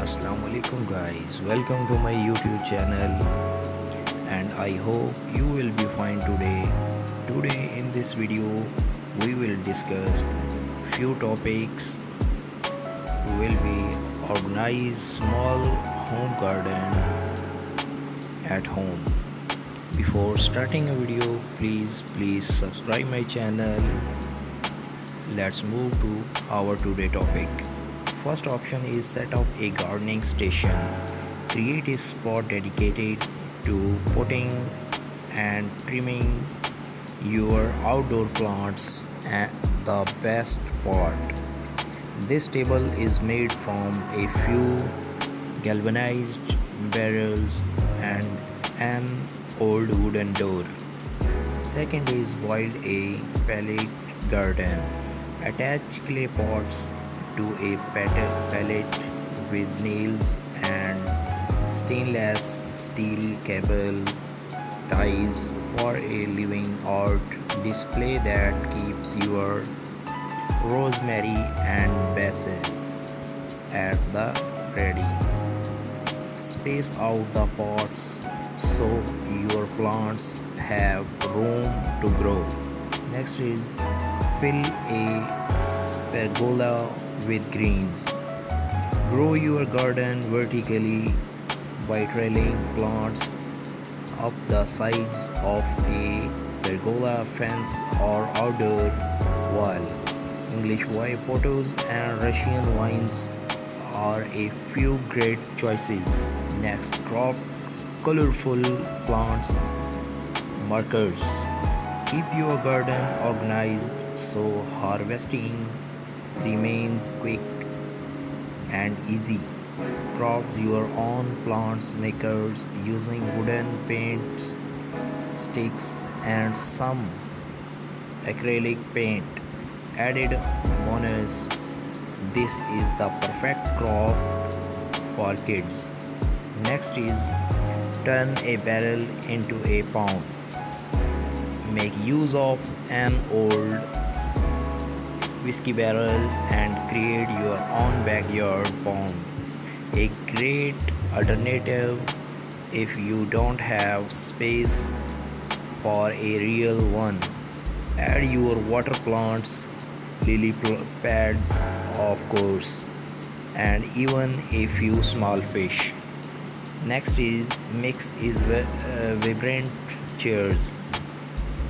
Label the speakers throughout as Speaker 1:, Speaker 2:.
Speaker 1: Assalamu alaikum guys, welcome to my YouTube channel and I hope you will be fine today. Today in this video we will discuss few topics. We will be organize small home garden at home. Before starting a video, please subscribe my channel. Let's move to our today topic. First option is set up a gardening station. Create a spot dedicated to potting and trimming your outdoor plants. At the best part, this table is made from a few galvanized barrels and an old wooden door. Second is build a pallet garden. Attach clay pots to a pallet with nails and stainless steel cable ties for a living art display that keeps your rosemary and basil at the ready. Space out the pots so your plants have room to grow. Next is fill a pergola with greens. Grow your garden vertically by trailing plants up the sides of a pergola fence or outdoor wall. English white potatoes and Russian vines are a few great choices. Next, crop colorful plants markers. Keep your garden organized so harvesting remains quick and easy. Craft your own plants makers using wooden paints, sticks, and some acrylic paint. Added bonus, this is the perfect craft for kids. Next is turn a barrel into a pond. Make use of an old whiskey barrel and create your own backyard pond. A great alternative if you don't have space for a real one. Add your water plants, lily pads, of course, and even a few small fish. Next is mix is vibrant chairs.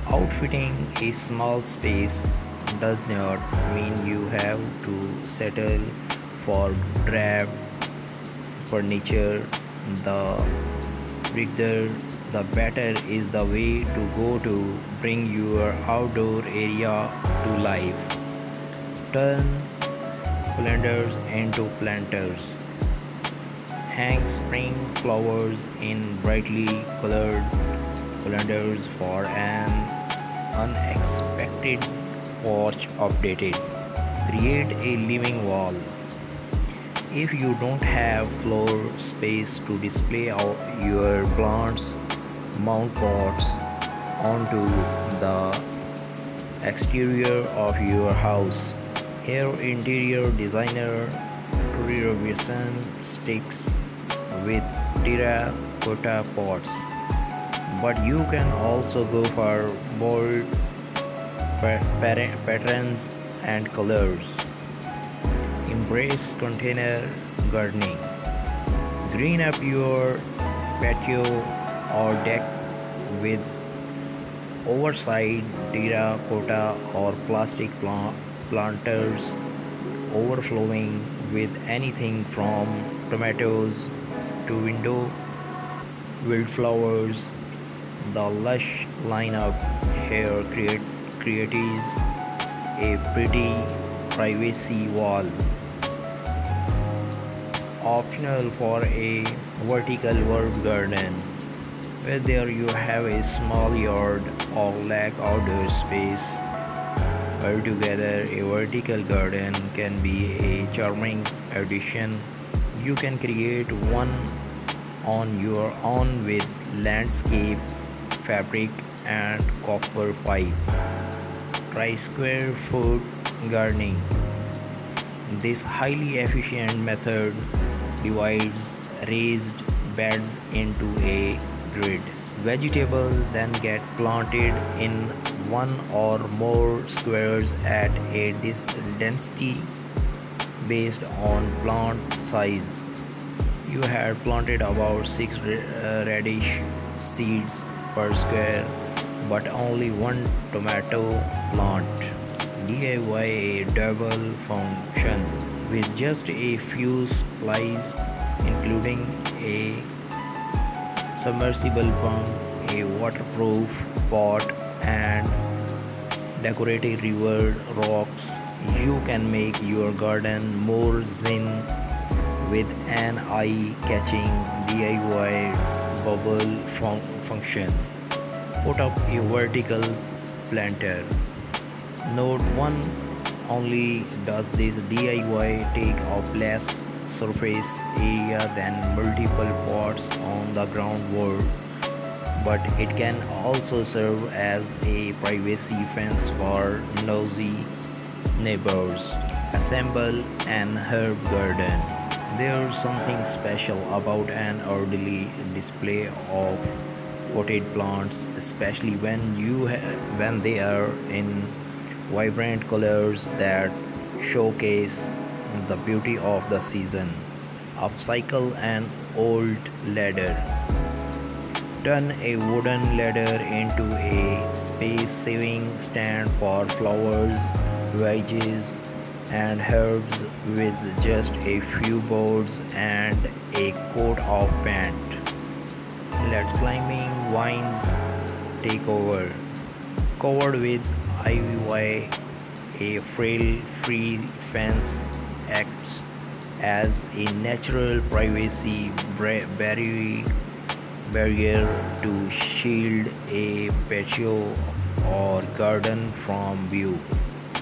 Speaker 1: Outfitting a small space does not mean you have to settle for drab furniture. The bigger the better is the way to go to bring your outdoor area to life. Turn colanders into planters. Hang spring flowers in brightly colored colanders for an unexpected porch updated. Create a living wall. If you don't have floor space to display your plants, mount pots onto the exterior of your house. Here, interior designer Vision sticks with terracotta pots, but you can also go for bold patterns and colors. Embrace container gardening. Green up your patio or deck with oversized terracotta or plastic planters overflowing with anything from tomatoes to window wildflowers. The lush lineup here creates a pretty privacy wall. Optional for a vertical herb garden. Whether you have a small yard or lack outdoor space, altogether a vertical garden can be a charming addition. You can create one on your own with landscape fabric and copper pipe. Try square foot gardening. This highly efficient method divides raised beds into a grid. Vegetables then get planted in one or more squares at a density based on plant size. You had planted about 6 radish seeds per square, but only one tomato plant. DIY a double function with just a few supplies, including a submersible pump, a waterproof pot, and decorative river rocks. You can make your garden more zen with an eye-catching DIY bubble function. Put up a vertical planter. Note 1: only does this DIY take up less surface area than multiple pots on the ground wall, but it can also serve as a privacy fence for nosy neighbors. Assemble an herb garden. There's something special about an orderly display of potted plants, especially when they are in vibrant colors that showcase the beauty of the season. Upcycle an old ladder. Turn a wooden ladder into a space-saving stand for flowers, veggies, and herbs with just a few boards and a coat of paint. Let climbing vines take over. Covered with ivy, a frail-free fence acts as a natural privacy barrier to shield a patio or garden from view.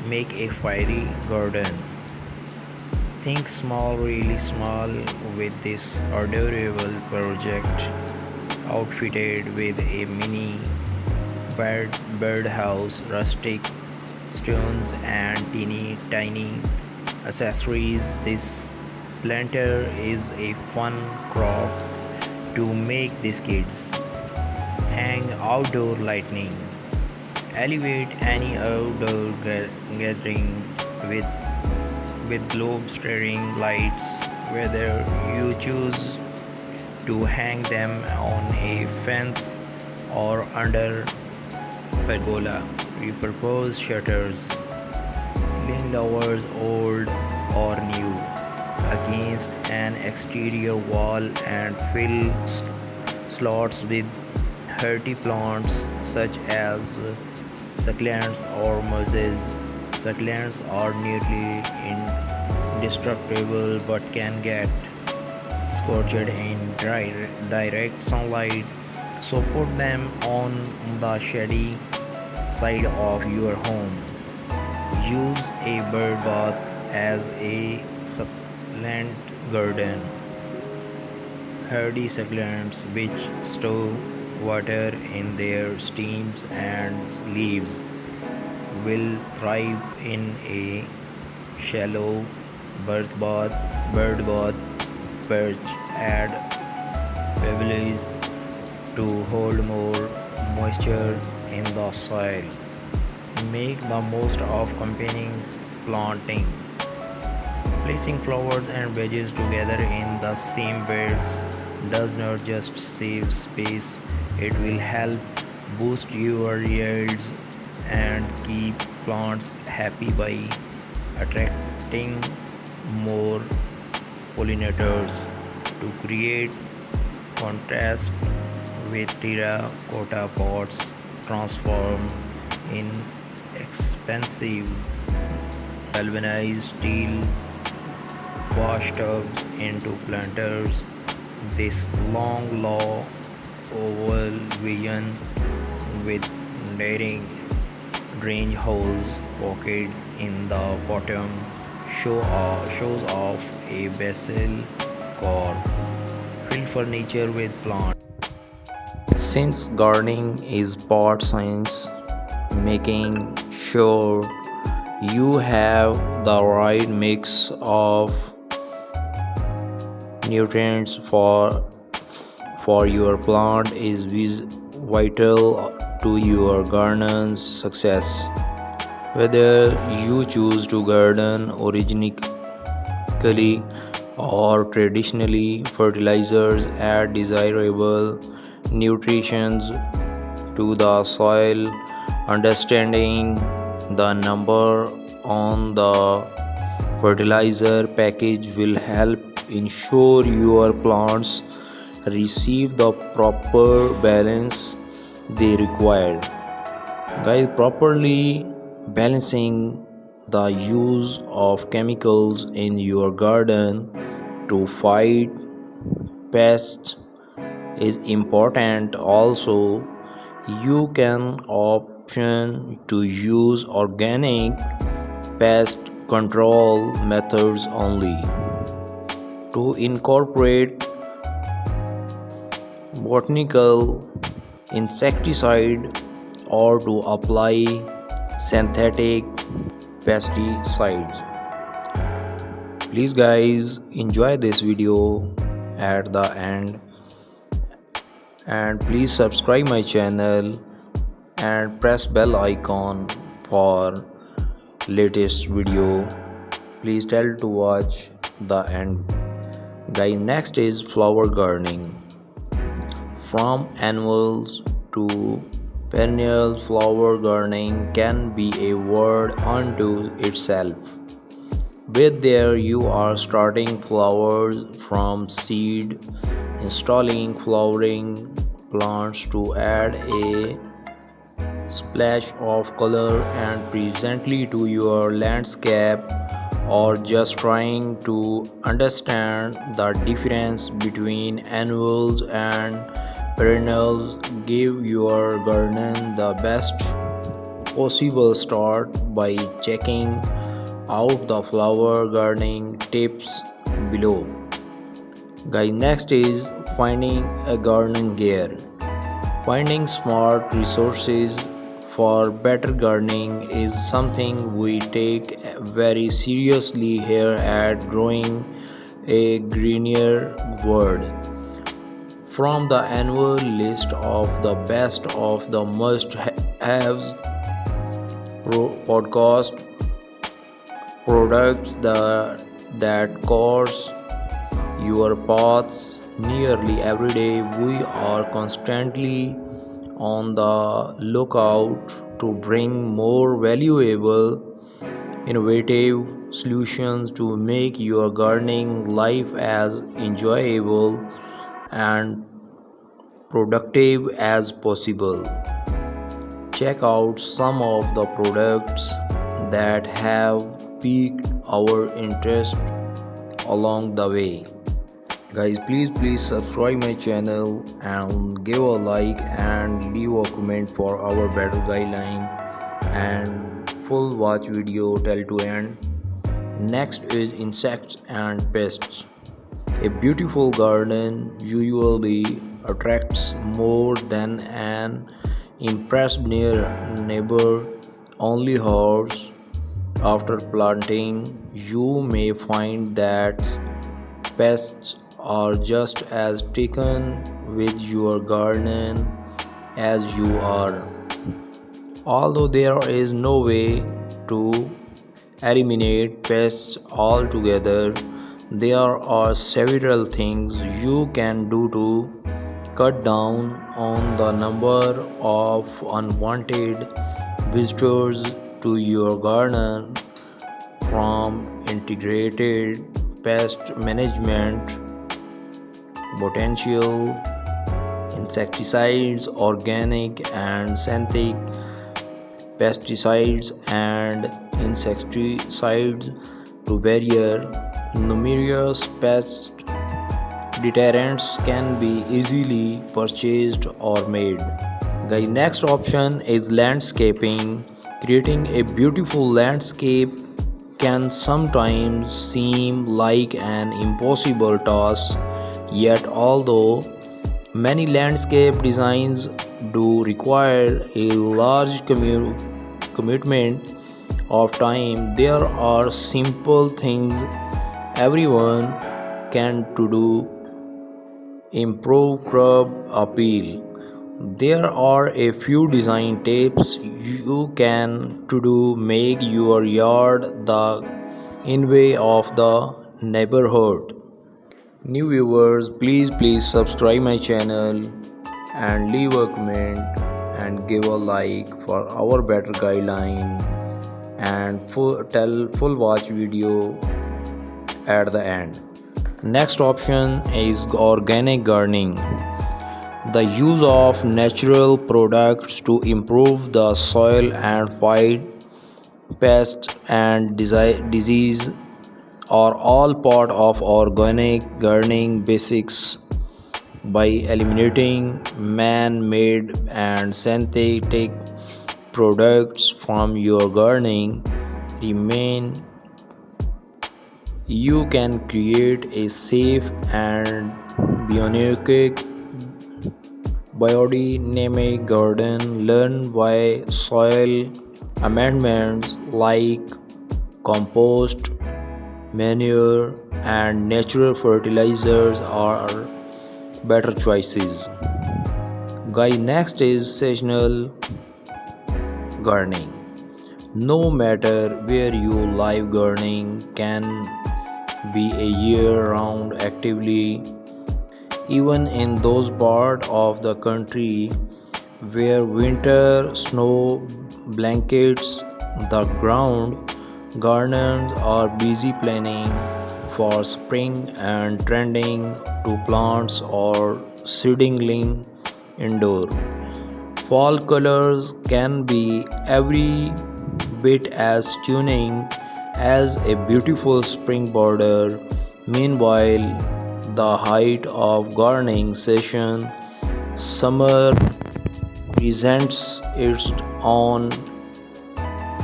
Speaker 1: Make a fairy garden. Think small, really small with this adorable project, outfitted with a mini birdhouse, rustic stones, and teeny tiny accessories. This planter is a fun craft to make these kids. Hang outdoor lighting. Elevate any outdoor gathering with globe staring lights, whether you choose to hang them on a fence or under pergola. Repurpose shutters. Lean lowers, old or new, against an exterior wall and fill slots with hardy plants such as succulents or mosses. Succulents are nearly indestructible but can get scorched in direct sunlight, so put them on the shady side of your home. Use a bird bath as a succulent garden. Hardy succulents which store water in their stems and leaves will thrive in a shallow bird bath perch. Add pebbles to hold more moisture in the soil. Make the most of combining planting. Placing flowers and veggies together in the same beds does not just save space, it will help boost your yields and keep plants happy by attracting more pollinators. To create contrast with terracotta pots transformed in expensive galvanized steel washtubs into planters. This long low oval vision with daring range holes pocket in the bottom shows off a basil core. Fill furniture with plants. Since gardening is part science, making sure you have the right mix of nutrients for your plant is vital to your garden's success. Whether you choose to garden organically or traditionally, fertilizers add desirable nutrition to the soil. Understanding the number on the fertilizer package will help ensure your plants receive the proper balance they require. Guys, properly balancing the use of chemicals in your garden to fight pests is important. Also, you can option to use organic pest control methods only. To incorporate botanical insecticide or to apply synthetic pesticides. Please guys, enjoy this video at the end, and please subscribe my channel and press bell icon for latest video. Please tell to watch the end. Guys, next is flower gardening. From annuals to perennial, flower gardening can be a word unto itself. With there you are starting flowers from seed, installing flowering plants to add a splash of color and presently to your landscape, or just trying to understand the difference between annuals and perennials. Give your garden the best possible start by checking out the flower gardening tips below. Guys, next is finding a gardening gear. Finding smart resources for better gardening is something we take very seriously here at Growing a Greener World. From the annual list of the best of the must-haves podcast products that course your paths nearly every day, we are constantly on the lookout to bring more valuable, innovative solutions to make your gardening life as enjoyable and productive as possible. Check out some of the products that have piqued our interest along the way. Guys, please subscribe my channel and give a like and leave a comment for our better guideline and full watch video till to end. Next is insects and pests. A beautiful garden usually attracts more than an impressed neighbor. Only hours after planting, you may find that pests are just as taken with your garden as you are. Although there is no way to eliminate pests altogether, there are several things you can do to cut down on the number of unwanted visitors to your garden. From integrated pest management, potential insecticides, organic and synthetic pesticides and insecticides to barrier numerous pest deterrents can be easily purchased or made. The next option is landscaping. Creating a beautiful landscape can sometimes seem like an impossible task, yet although many landscape designs do require a large commitment of time, there are simple things everyone can to do improve curb appeal. There are a few design tips you can to do make your yard the envy of the neighborhood. New viewers, please subscribe my channel and leave a comment and give a like for our better guideline and full watch video at the end. Next option is organic gardening. The use of natural products to improve the soil and fight pests and disease are all part of organic gardening basics. By eliminating man-made and synthetic products from your gardening remain, you can create a safe and biodynamic garden. Learn why soil amendments like compost, manure, and natural fertilizers are better choices. Guys, next is seasonal gardening. No matter where you live, gardening can be a year-round activity. Even in those parts of the country where winter snow blankets the ground, gardeners are busy planning for spring and tending to plants or seedling indoor. Fall colors can be every bit as stunning as a beautiful spring border. Meanwhile, the height of gardening season, summer presents its own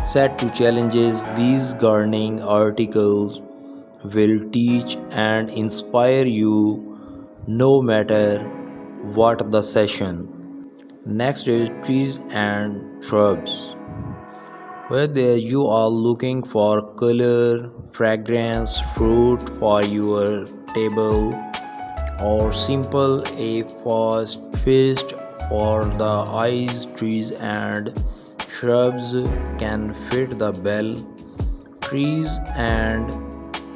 Speaker 1: set to challenges. These gardening articles will teach and inspire you no matter what the session. Next is trees and shrubs. Whether you are looking for color, fragrance, fruit for your table, or simple a fast feast for the eyes, trees and shrubs can fit the bill. Trees and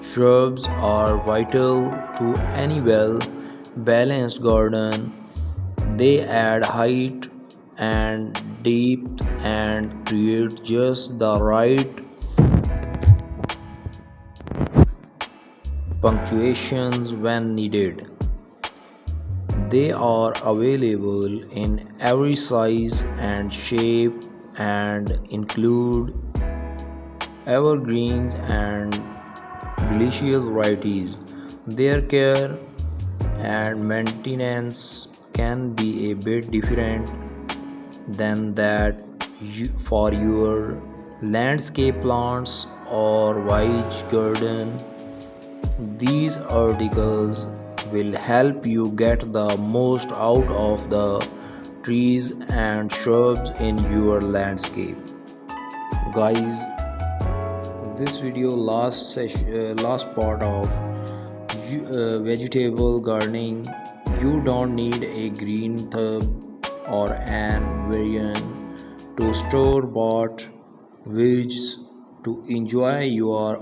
Speaker 1: shrubs are vital to any well balanced garden. They add height and depth and create just the right punctuations when needed. They are available in every size and shape and include evergreens and delicious varieties. Their care and maintenance can be a bit different than that for your landscape plants or veg garden. These articles will help you get the most out of the trees and shrubs in your landscape. Guys, this video last part of vegetable gardening. You don't need a green tub or an variant to store bought veggies to enjoy your